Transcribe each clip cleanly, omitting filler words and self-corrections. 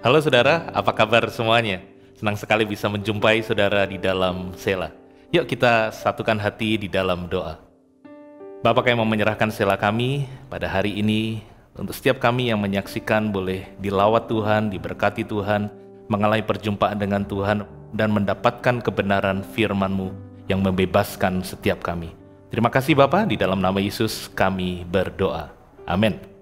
Halo saudara, apa kabar semuanya? Senang sekali bisa menjumpai saudara di dalam Sela. Yuk kita satukan hati di dalam doa. Bapa, kami mau menyerahkan Sela kami pada hari ini. Untuk setiap kami yang menyaksikan boleh dilawat Tuhan, diberkati Tuhan, mengalami perjumpaan dengan Tuhan, dan mendapatkan kebenaran firman-Mu yang membebaskan setiap kami. Terima kasih Bapa, di dalam nama Yesus kami berdoa. Amin.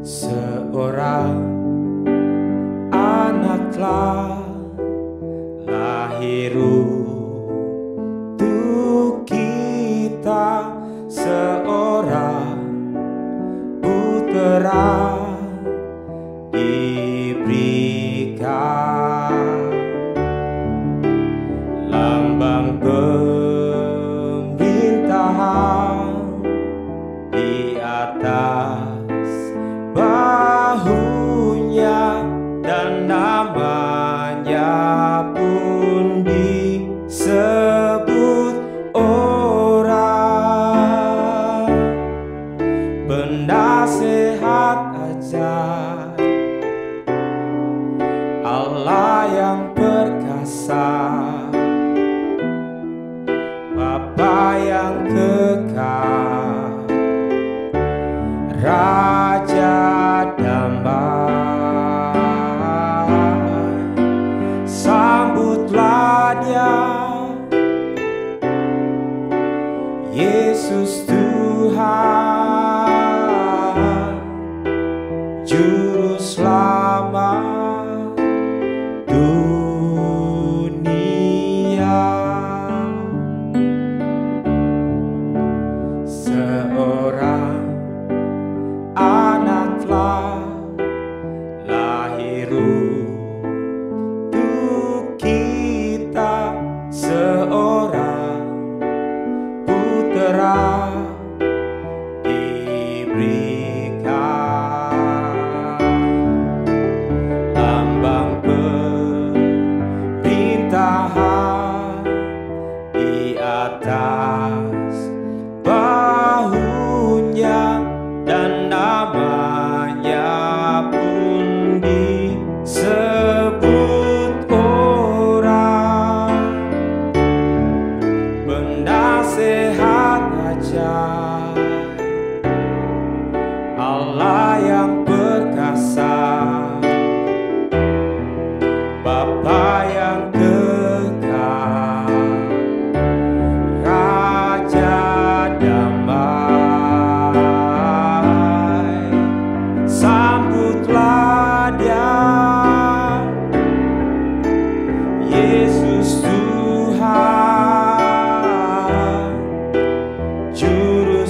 Seorang anak telah lahir untuk kita, seorang putera diberikan, lambang pemerintahan di atas bahunya, dan namanya pun disebut orang penasehat ajaib, Allah yang perkasa, Bapa yang kekal, Raja damai. Sambutlah Dia, Yesus Tuhan, Juru Selamat dunia. Seorang anak telah lahir untuk kita, seorang putera diberikan, lambang pemerintahan di atas bahunya, dan namanya pun disebut orang penasehat ajaib, Allah yang perkasa, Bapa yang kekal, Raja damai. Sambutlah Dia, Yesus Tuhan, Juru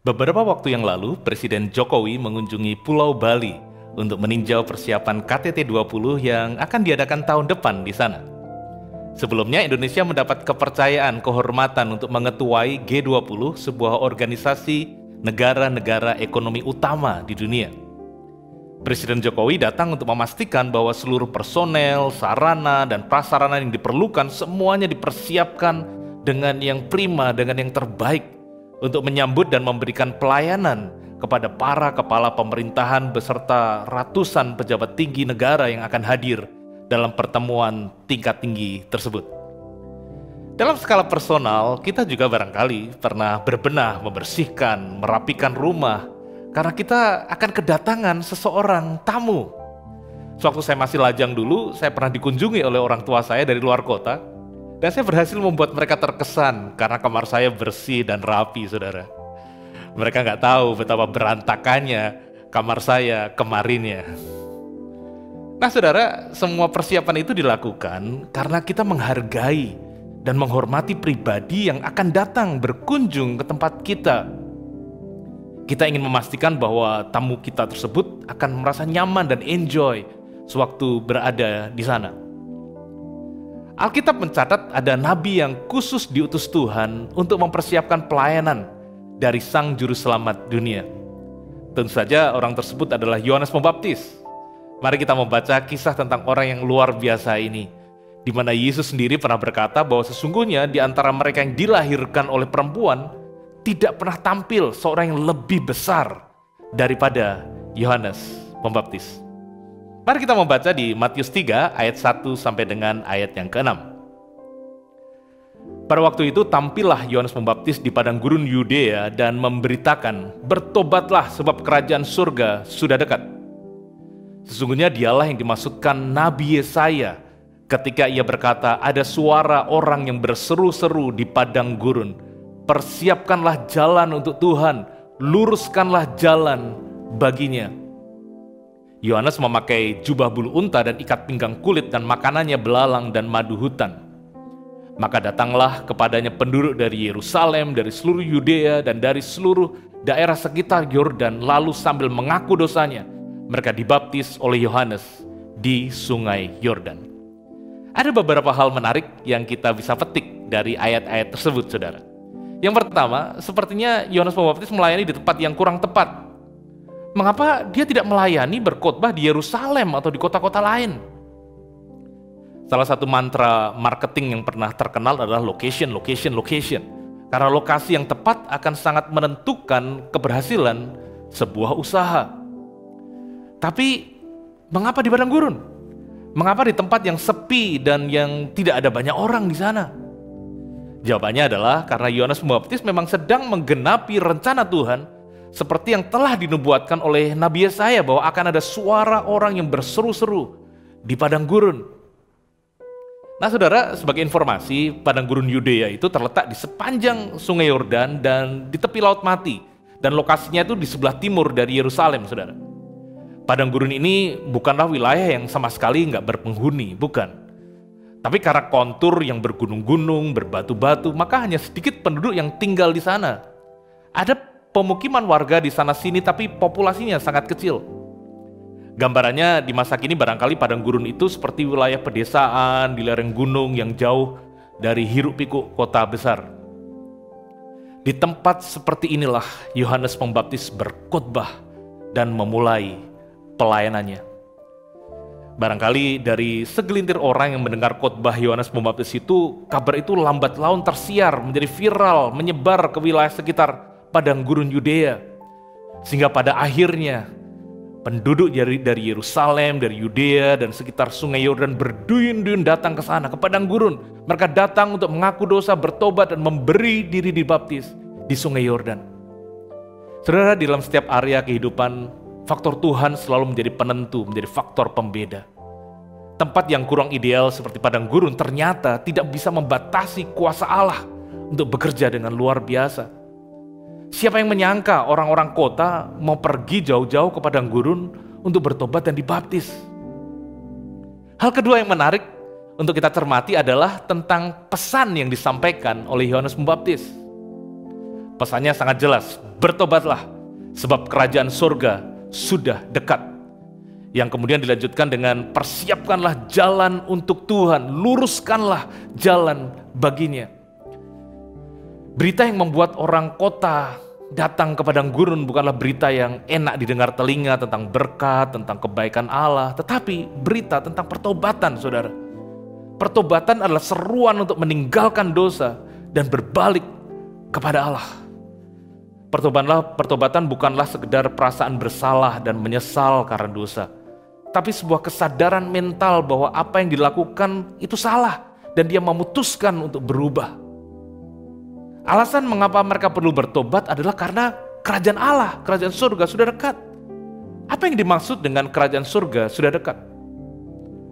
Beberapa waktu yang lalu, Presiden Jokowi mengunjungi Pulau Bali untuk meninjau persiapan KTT 20 yang akan diadakan tahun depan di sana. Sebelumnya, Indonesia mendapat kepercayaan kehormatan untuk mengetuai G20, sebuah organisasi negara-negara ekonomi utama di dunia. Presiden Jokowi datang untuk memastikan bahwa seluruh personel, sarana, dan prasarana yang diperlukan semuanya dipersiapkan dengan yang prima, dengan yang terbaik untuk menyambut dan memberikan pelayanan kepada para kepala pemerintahan beserta ratusan pejabat tinggi negara yang akan hadir dalam pertemuan tingkat tinggi tersebut. Dalam skala personal, kita juga barangkali pernah berbenah, membersihkan, merapikan rumah, karena kita akan kedatangan seseorang tamu. Sewaktu saya masih lajang dulu, saya pernah dikunjungi oleh orang tua saya dari luar kota, dan saya berhasil membuat mereka terkesan karena kamar saya bersih dan rapi, saudara. Mereka nggak tahu betapa berantakannya kamar saya kemarinnya. Nah, saudara, semua persiapan itu dilakukan karena kita menghargai dan menghormati pribadi yang akan datang berkunjung ke tempat kita. Kita ingin memastikan bahwa tamu kita tersebut akan merasa nyaman dan enjoy sewaktu berada di sana. Alkitab mencatat ada nabi yang khusus diutus Tuhan untuk mempersiapkan pelayanan dari Sang Juru Selamat dunia. Tentu saja orang tersebut adalah Yohanes Pembaptis. Mari kita membaca kisah tentang orang yang luar biasa ini, di mana Yesus sendiri pernah berkata bahwa sesungguhnya di antara mereka yang dilahirkan oleh perempuan tidak pernah tampil seorang yang lebih besar daripada Yohanes Pembaptis. Mari kita membaca di Matius 3 ayat 1 sampai dengan ayat yang ke-6. Pada waktu itu tampillah Yohanes Pembaptis di padang gurun Yudea dan memberitakan, "Bertobatlah sebab kerajaan surga sudah dekat." Sesungguhnya dialah yang dimaksudkan Nabi Yesaya ketika ia berkata, "Ada suara orang yang berseru-seru di padang gurun, persiapkanlah jalan untuk Tuhan, luruskanlah jalan baginya." Yohanes memakai jubah bulu unta dan ikat pinggang kulit, dan makanannya belalang dan madu hutan. Maka datanglah kepadanya penduduk dari Yerusalem, dari seluruh Yudea, dan dari seluruh daerah sekitar Yordan, lalu sambil mengaku dosanya, mereka dibaptis oleh Yohanes di sungai Yordan. Ada beberapa hal menarik yang kita bisa petik dari ayat-ayat tersebut, saudara. Yang pertama, sepertinya Yohanes Pembaptis melayani di tempat yang kurang tepat. Mengapa dia tidak melayani berkhotbah di Yerusalem atau di kota-kota lain? Salah satu mantra marketing yang pernah terkenal adalah location, location, location. Karena lokasi yang tepat akan sangat menentukan keberhasilan sebuah usaha. Tapi mengapa di padang gurun? Mengapa di tempat yang sepi dan yang tidak ada banyak orang di sana? Jawabannya adalah karena Yohanes Pembaptis memang sedang menggenapi rencana Tuhan, seperti yang telah dinubuatkan oleh Nabi Yesaya bahwa akan ada suara orang yang berseru-seru di padang gurun. Nah, saudara, sebagai informasi, padang gurun Yudea itu terletak di sepanjang sungai Yordan dan di tepi Laut Mati, dan lokasinya itu di sebelah timur dari Yerusalem, saudara. Padang gurun ini bukanlah wilayah yang sama sekali nggak berpenghuni, bukan. Tapi karena kontur yang bergunung-gunung, berbatu-batu, maka hanya sedikit penduduk yang tinggal di sana. Ada pemukiman warga di sana-sini, tapi populasinya sangat kecil. Gambarannya di masa kini barangkali padang gurun itu seperti wilayah pedesaan di lereng gunung yang jauh dari hiruk-pikuk kota besar. Di tempat seperti inilah Yohanes Pembaptis berkhotbah dan memulai pelayanannya. Barangkali dari segelintir orang yang mendengar khotbah Yohanes Pembaptis itu, kabar itu lambat laun tersiar, menjadi viral, menyebar ke wilayah sekitar padang gurun Yudea. Sehingga pada akhirnya penduduk dari Yerusalem, dari Yudea dan sekitar sungai Yordan berduyun-duyun datang ke sana, ke padang gurun. Mereka datang untuk mengaku dosa, bertobat dan memberi diri dibaptis di sungai Yordan. Saudara, dalam setiap area kehidupan, faktor Tuhan selalu menjadi penentu, menjadi faktor pembeda. Tempat yang kurang ideal seperti padang gurun ternyata tidak bisa membatasi kuasa Allah untuk bekerja dengan luar biasa. Siapa yang menyangka orang-orang kota mau pergi jauh-jauh ke padang gurun untuk bertobat dan dibaptis? Hal kedua yang menarik untuk kita cermati adalah tentang pesan yang disampaikan oleh Yohanes Pembaptis. Pesannya sangat jelas, bertobatlah, sebab kerajaan surga sudah dekat. Yang kemudian dilanjutkan dengan persiapkanlah jalan untuk Tuhan, luruskanlah jalan baginya. Berita yang membuat orang kota datang ke padang gurun bukanlah berita yang enak didengar telinga tentang berkat, tentang kebaikan Allah, tetapi berita tentang pertobatan, saudara. Pertobatan adalah seruan untuk meninggalkan dosa dan berbalik kepada Allah. Pertobatan bukanlah sekedar perasaan bersalah dan menyesal karena dosa, tapi sebuah kesadaran mental bahwa apa yang dilakukan itu salah dan dia memutuskan untuk berubah. Alasan mengapa mereka perlu bertobat adalah karena kerajaan Allah, kerajaan surga sudah dekat. Apa yang dimaksud dengan kerajaan surga sudah dekat?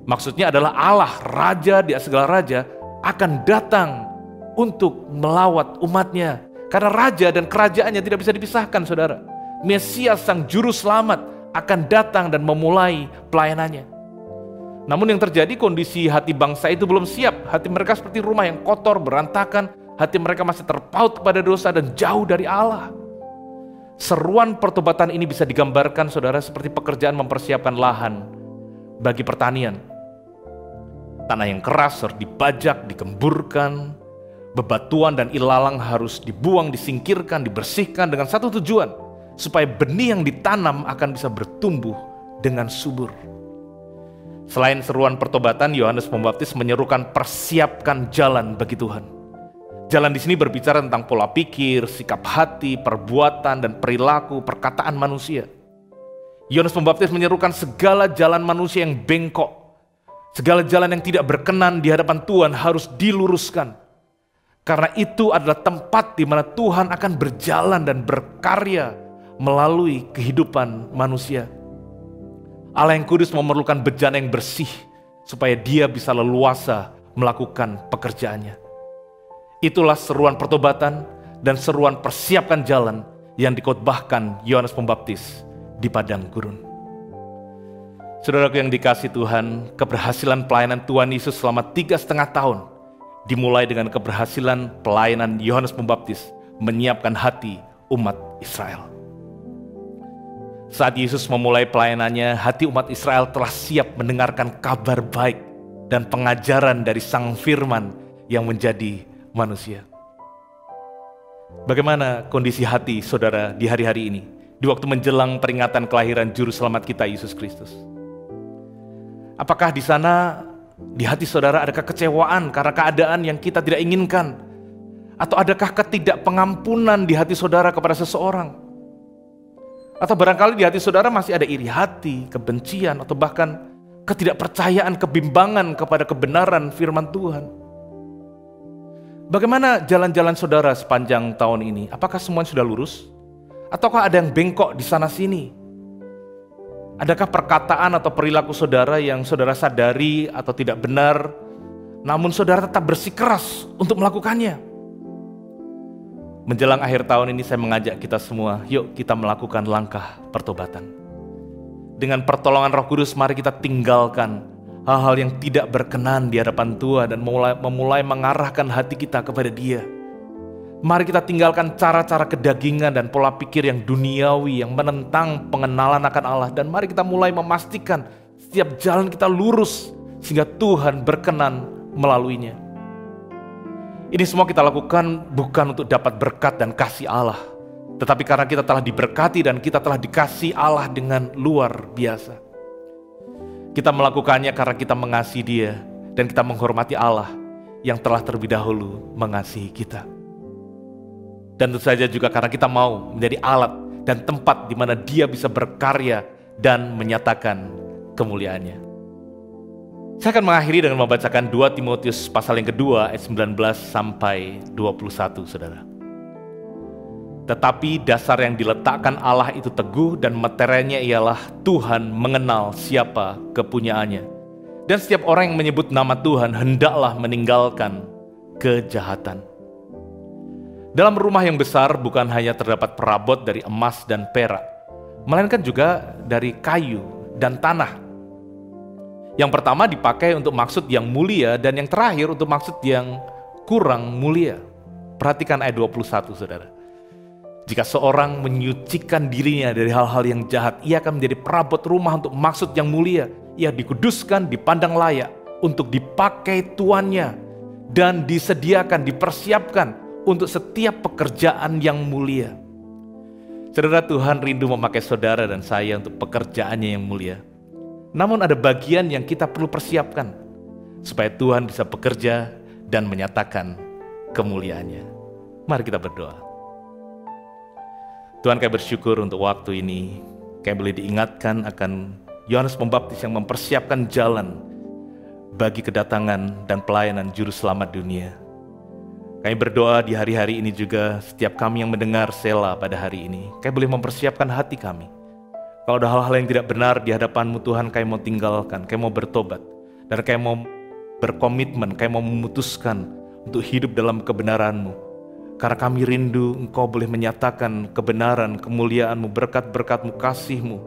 Maksudnya adalah Allah, Raja di atas segala raja, akan datang untuk melawat umatnya. Karena raja dan kerajaannya tidak bisa dipisahkan, saudara. Mesias sang juru selamat akan datang dan memulai pelayanannya. Namun yang terjadi, kondisi hati bangsa itu belum siap. Hati mereka seperti rumah yang kotor, berantakan. Hati mereka masih terpaut kepada dosa dan jauh dari Allah. Seruan pertobatan ini bisa digambarkan, saudara, seperti pekerjaan mempersiapkan lahan bagi pertanian. Tanah yang keras harus dibajak, digemburkan. Bebatuan dan ilalang harus dibuang, disingkirkan, dibersihkan dengan satu tujuan, supaya benih yang ditanam akan bisa bertumbuh dengan subur. Selain seruan pertobatan, Yohanes Pembaptis menyerukan persiapkan jalan bagi Tuhan. Jalan di sini berbicara tentang pola pikir, sikap hati, perbuatan, dan perilaku, perkataan manusia. Yohanes Pembaptis menyerukan segala jalan manusia yang bengkok, segala jalan yang tidak berkenan di hadapan Tuhan harus diluruskan. Karena itu adalah tempat di mana Tuhan akan berjalan dan berkarya melalui kehidupan manusia. Allah yang kudus memerlukan bejana yang bersih supaya dia bisa leluasa melakukan pekerjaannya. Itulah seruan pertobatan dan seruan persiapkan jalan yang dikhotbahkan Yohanes Pembaptis di padang gurun. Saudaraku yang dikasihi Tuhan, keberhasilan pelayanan Tuhan Yesus selama 3,5 tahun dimulai dengan keberhasilan pelayanan Yohanes Pembaptis menyiapkan hati umat Israel. Saat Yesus memulai pelayanannya, hati umat Israel telah siap mendengarkan kabar baik dan pengajaran dari Sang Firman yang menjadi manusia. Bagaimana kondisi hati saudara di hari-hari ini, di waktu menjelang peringatan kelahiran Juru Selamat kita Yesus Kristus? Apakah di sana, di hati saudara ada kekecewaan karena keadaan yang kita tidak inginkan? Atau adakah ketidakpengampunan di hati saudara kepada seseorang? Atau barangkali di hati saudara masih ada iri hati, kebencian, atau bahkan ketidakpercayaan, kebimbangan kepada kebenaran firman Tuhan? Bagaimana jalan-jalan saudara sepanjang tahun ini? Apakah semuanya sudah lurus? Ataukah ada yang bengkok di sana sini? Adakah perkataan atau perilaku saudara yang saudara sadari atau tidak benar, namun saudara tetap bersikeras untuk melakukannya? Menjelang akhir tahun ini saya mengajak kita semua, yuk kita melakukan langkah pertobatan. Dengan pertolongan Roh Kudus, mari kita tinggalkan hal-hal yang tidak berkenan di hadapan Tuhan dan memulai mengarahkan hati kita kepada Dia. Mari kita tinggalkan cara-cara kedagingan dan pola pikir yang duniawi, yang menentang pengenalan akan Allah. Dan mari kita mulai memastikan setiap jalan kita lurus, sehingga Tuhan berkenan melaluinya. Ini semua kita lakukan bukan untuk dapat berkat dan kasih Allah, tetapi karena kita telah diberkati dan kita telah dikasih Allah dengan luar biasa. Kita melakukannya karena kita mengasihi Dia dan kita menghormati Allah yang telah terlebih dahulu mengasihi kita. Dan tentu saja juga karena kita mau menjadi alat dan tempat di mana Dia bisa berkarya dan menyatakan kemuliaannya. Saya akan mengakhiri dengan membacakan 2 Timotius pasal yang kedua ayat 19 sampai 21, saudara. Tetapi dasar yang diletakkan Allah itu teguh dan materinya ialah Tuhan mengenal siapa kepunyaannya. Dan setiap orang yang menyebut nama Tuhan hendaklah meninggalkan kejahatan. Dalam rumah yang besar bukan hanya terdapat perabot dari emas dan perak, melainkan juga dari kayu dan tanah. Yang pertama dipakai untuk maksud yang mulia dan yang terakhir untuk maksud yang kurang mulia. Perhatikan ayat 21, saudara. Jika seorang menyucikan dirinya dari hal-hal yang jahat, ia akan menjadi perabot rumah untuk maksud yang mulia. Ia dikuduskan, dipandang layak untuk dipakai tuannya, dan disediakan, dipersiapkan untuk setiap pekerjaan yang mulia. Saudara, Tuhan rindu memakai saudara dan saya untuk pekerjaannya yang mulia. Namun ada bagian yang kita perlu persiapkan supaya Tuhan bisa bekerja dan menyatakan kemuliaannya. Mari kita berdoa. Tuhan, kami bersyukur untuk waktu ini. Kami boleh diingatkan akan Yohanes Pembaptis yang mempersiapkan jalan bagi kedatangan dan pelayanan Juru Selamat dunia. Kami berdoa di hari-hari ini juga, setiap kami yang mendengar Sela pada hari ini, kami boleh mempersiapkan hati kami. Kalau ada hal-hal yang tidak benar di hadapan-Mu Tuhan, kami mau tinggalkan, kami mau bertobat, dan kami mau berkomitmen, kami mau memutuskan untuk hidup dalam kebenaran-Mu. Karena kami rindu Engkau boleh menyatakan kebenaran, kemuliaan-Mu, berkat-berkat-Mu, kasih-Mu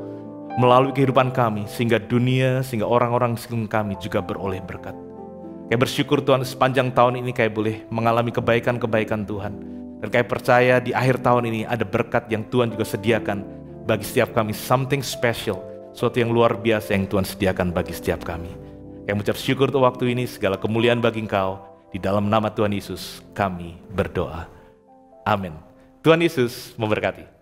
melalui kehidupan kami, sehingga dunia, sehingga orang-orang sekeliling kami juga beroleh berkat. Kami bersyukur Tuhan, sepanjang tahun ini kami boleh mengalami kebaikan-kebaikan Tuhan. Dan kami percaya di akhir tahun ini ada berkat yang Tuhan juga sediakan bagi setiap kami, something special, sesuatu yang luar biasa yang Tuhan sediakan bagi setiap kami. Kami mengucap syukur untuk waktu ini, segala kemuliaan bagi Engkau. Di dalam nama Tuhan Yesus kami berdoa. Amin. Tuhan Yesus memberkati.